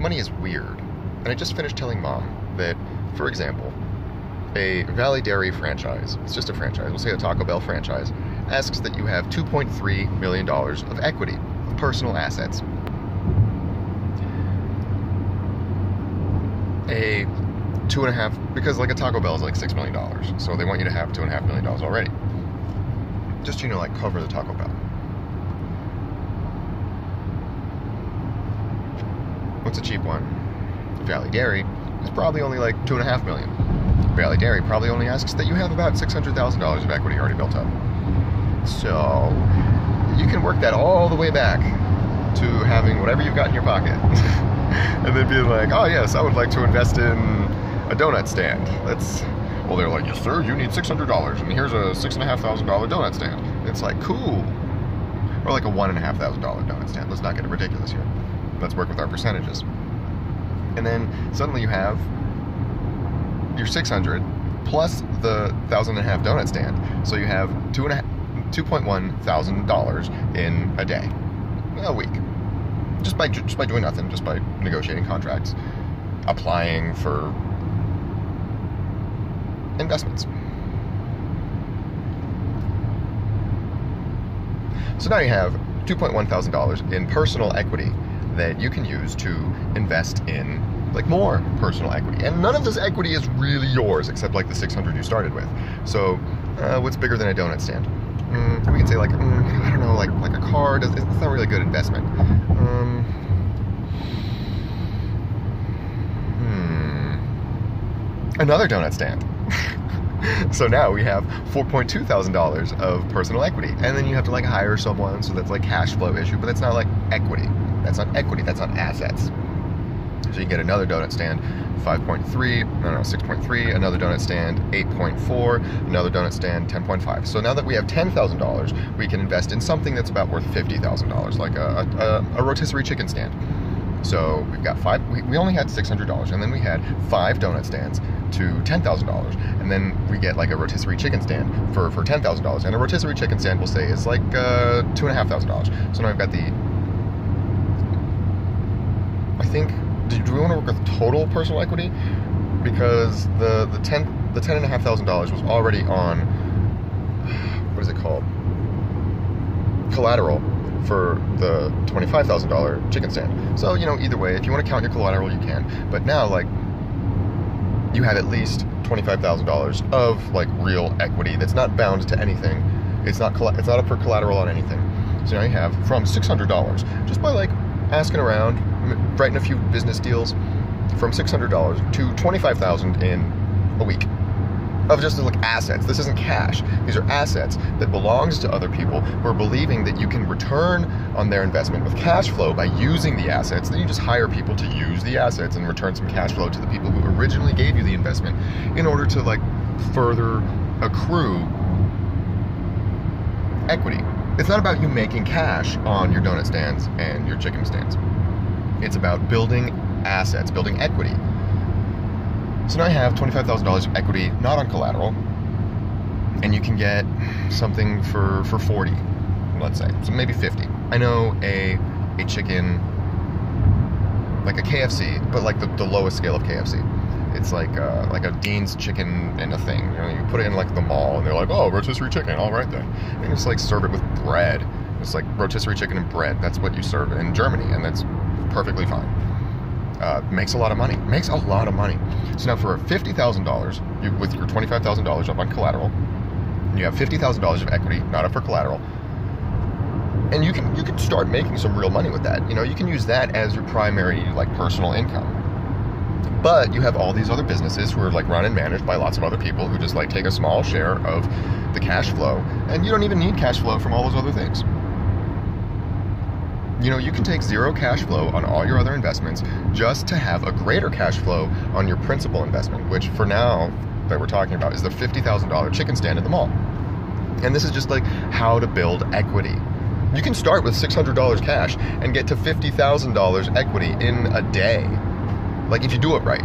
money is weird. And I just finished telling Mom that, for example, a Valley Dairy franchise, it's just a franchise, we'll say a Taco Bell franchise, asks that you have $2.3 million of equity, of personal assets. A 2.5, because like a Taco Bell is like $6 million, so they want you to have $2.5 million already. Just, you know, like cover the Taco Bell. What's a cheap one? Valley Dairy is probably only like $2.5 million. Valley Dairy probably only asks that you have about $600,000 of equity already built up. So you can work that all the way back to having whatever you've got in your pocket. And then being like, oh yes, I would like to invest in a donut stand. Well, they're like, yes sir, you need $600 and here's a $6,500 donut stand. And it's like, cool. Or like a $1,500 donut stand. Let's not get ridiculous here. Let's work with our percentages. And then suddenly you have your 600 plus the $1,500 donut stand. So you have $2.1 thousand in a day, a week, just by doing nothing, just by negotiating contracts, applying for investments. So now you have $2.1 thousand in personal equity that you can use to invest in like more personal equity. And none of this equity is really yours except like the 600 you started with. So what's bigger than a donut stand? We can say like, I don't know, like a car. It's not really a good investment. Another donut stand. So now we have $4.2 thousand of personal equity. And then you have to like hire someone, so that's like cash flow issue, but that's not like equity. That's not equity, that's not assets. So you get another donut stand, 6.3, another donut stand, 8.4, another donut stand, 10.5. So now that we have $10,000, we can invest in something that's about worth $50,000, like a rotisserie chicken stand. So we've got we only had $600, and then we had 5 donut stands to $10,000, and then we get like a rotisserie chicken stand for $10,000, and a rotisserie chicken stand, we'll say, is like $2,500. So now I've got I think, do we want to work with total personal equity? Because the $10,500 was already on, what is it called? Collateral for the $25,000 chicken stand. So, you know, either way, if you want to count your collateral, you can. But now, like, you have at least $25,000 of like real equity that's not bound to anything. It's not up for collateral on anything. So now you have from $600 just by like asking around, writing a few business deals, from $600 to $25,000 in a week of just like assets. This isn't cash. These are assets that belongs to other people who are believing that you can return on their investment with cash flow by using the assets. Then you just hire people to use the assets and return some cash flow to the people who originally gave you the investment in order to like further accrue equity. It's not about you making cash on your donut stands and your chicken stands. It's about building assets, building equity. So now I have $25,000 of equity, not on collateral, and you can get something for 40, let's say, so maybe 50. I know a chicken, like a KFC, but like the lowest scale of KFC. It's like a Dean's chicken in a thing. You know, you put it in like the mall, and they're like, oh, rotisserie chicken, all right then. And you just like serve it with bread. It's like rotisserie chicken and bread. That's what you serve in Germany, and that's perfectly fine. Makes a lot of money. Makes a lot of money. So now for $50,000, with your $25,000 up on collateral, you have $50,000 of equity, not up for collateral, and you can start making some real money with that. You know, you can use that as your primary like personal income. But you have all these other businesses who are like run and managed by lots of other people who just like take a small share of the cash flow, and you don't even need cash flow from all those other things. You know, you can take zero cash flow on all your other investments just to have a greater cash flow on your principal investment, which for now that we're talking about is the $50,000 chicken stand at the mall. And this is just like how to build equity. You can start with $600 cash and get to $50,000 equity in a day. Like if you do it right.